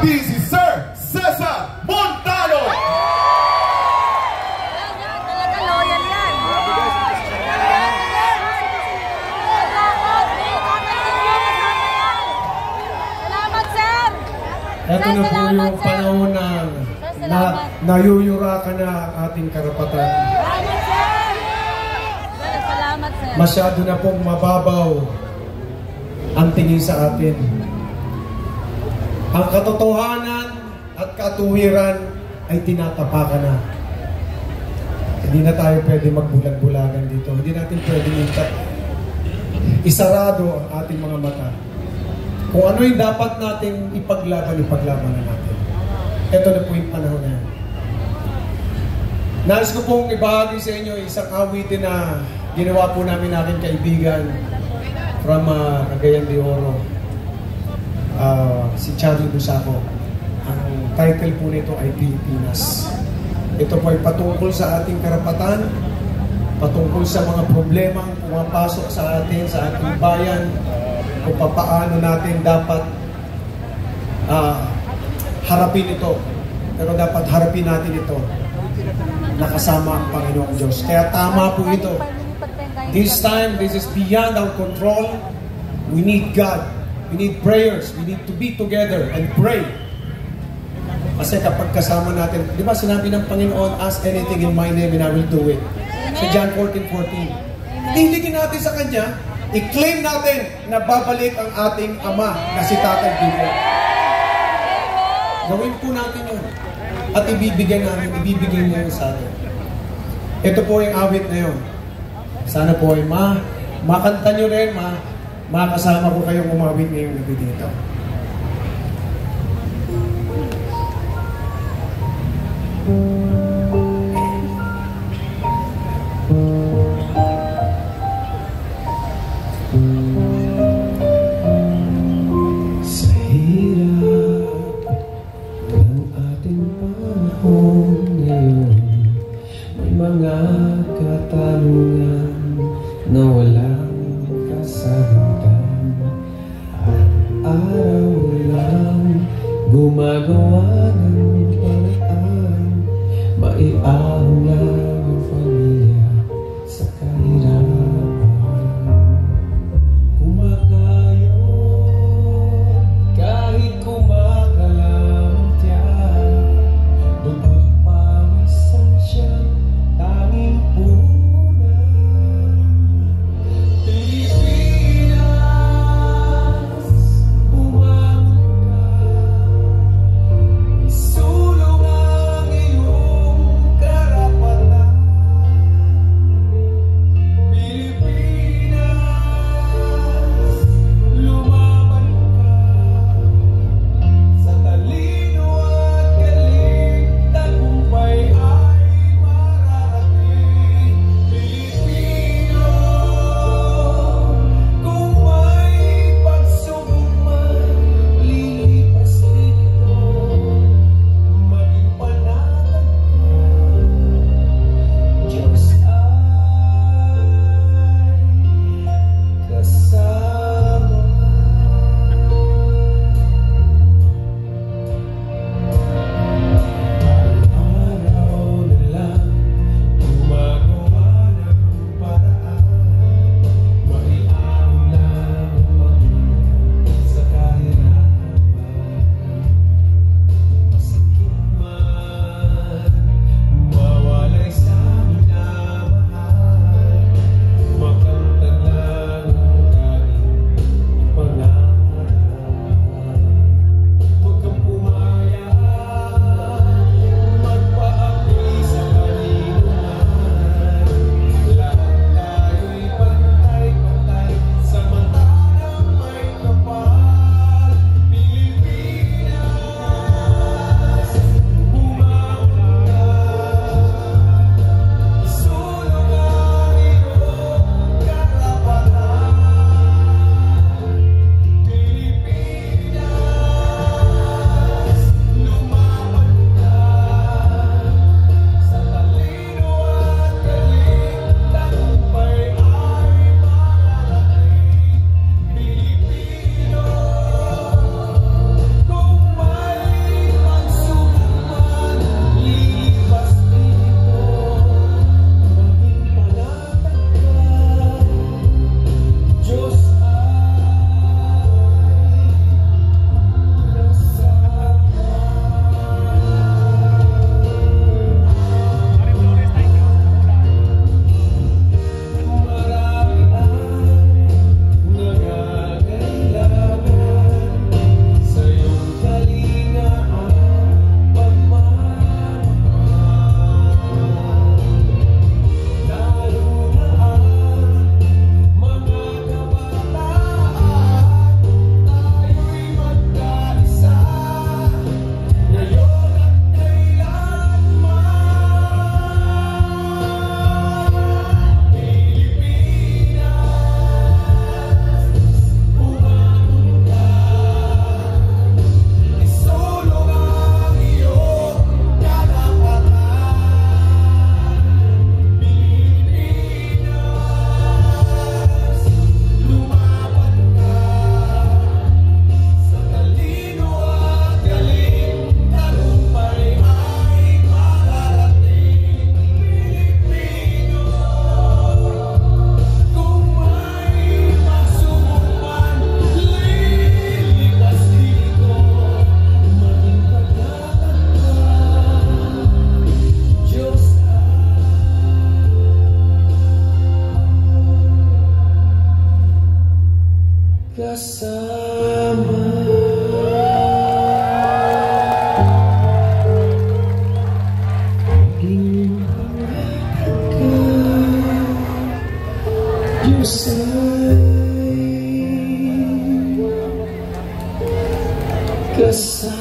Si Sir Cesar Montano. Talaga loyal yan. Salamat, sir. Ito na po yung panahon na nayuyurakan na ang ating karapatan. Salamat, sir. Masyado na pong mababaw ang tingin sa atin. Ang katotohanan at katuwiran ay tinatapakan na. Hindi na tayo pwede magbulag-bulagan dito. Hindi natin pwede isarado ang ating mga mata. Kung ano yung dapat natin ipaglaban na natin. Ito na po yung panahon na yan. Nais ko pong ibahagi sa inyo isang awitin na ginawa po namin aking kaibigan from Cagayan de Oro. Si Charlie Busaco. Ang title po nito ay Pilipinas. Ito po ay patungkol sa ating karapatan, patungkol sa mga problemang pumapasok sa atin, sa ating bayan, kung paano natin dapat harapin ito. Pero dapat harapin natin ito nakasama ang Panginoong Diyos. Kaya tama po ito. This time, this is beyond our control. We need God. We need prayers. We need to be together and pray. Kasi kapag kasama natin, di ba sinabi ng Panginoon, ask anything in my name and I will do it. Sa John 14:14. Hiligin natin sa Kanya, i-claim natin na babalik ang ating Ama na si Tatay Bibo. Gawin po natin yun. At ibibigay niya yun sa atin. Ito po yung awit na yun. Sana po ay makanta nyo rin, makasama ko kayong umawit ngayong gabi dito. Sa hirap ng ating panahon ngayon, may mga katanungan na walang kasagutan. Araw lang gumagawa ng paraan, maiahon lang ang pamilya sa kahirapan. Kumakayo kahit kumagalaw ang tiyan, dugot pawisan siya, tanging punan. Pilipinas, umangon ka, isulong ang iyong karapatan. kasama. Naging pangarap ka, Diyos ay kasama.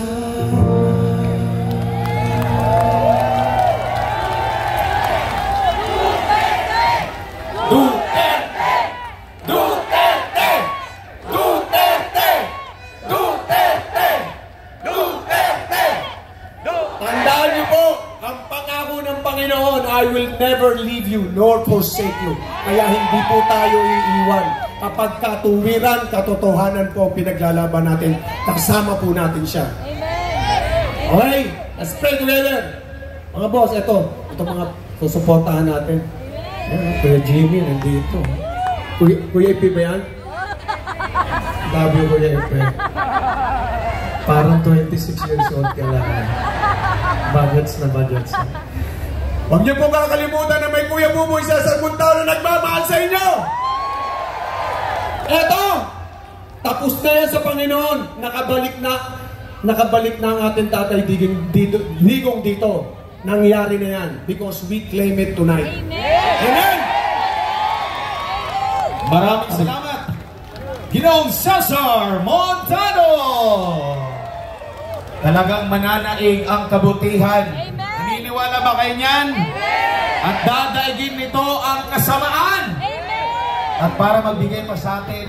Tandaan niyo po, ang pangako ng Panginoon, I will never leave you nor forsake you. Kaya hindi po tayo iiwan. Kapag katuwiran, katotohanan po ang pinaglalaban natin, kasama po natin siya. Amen. Okay, let's pray together. Mga boss, ito mga susuportahan natin. Ayan, Kuya Jimmy, nandito. Kuya Ipi ba yan? Love you, Kuya Epe. Parang 26 years old ka lang. Bagets na bagets. Huwag niyo po kakalimutan na may Kuya Buboy sa Sarmuntao na nagmamahal sa inyo! Eto! Tapos na yan sa Panginoon. Nakabalik na ang ating tatay Digong dito. Nangyari na yan because we claim it tonight. Amen! Maraming salamat. Ginoong Cesar Montano. Talagang mananaig ang kabutihan. Amen. Naniniwala ba kayo niyan? Amen. At dadaigin nito ang kasamaan. Amen. At para magbigay pa sa atin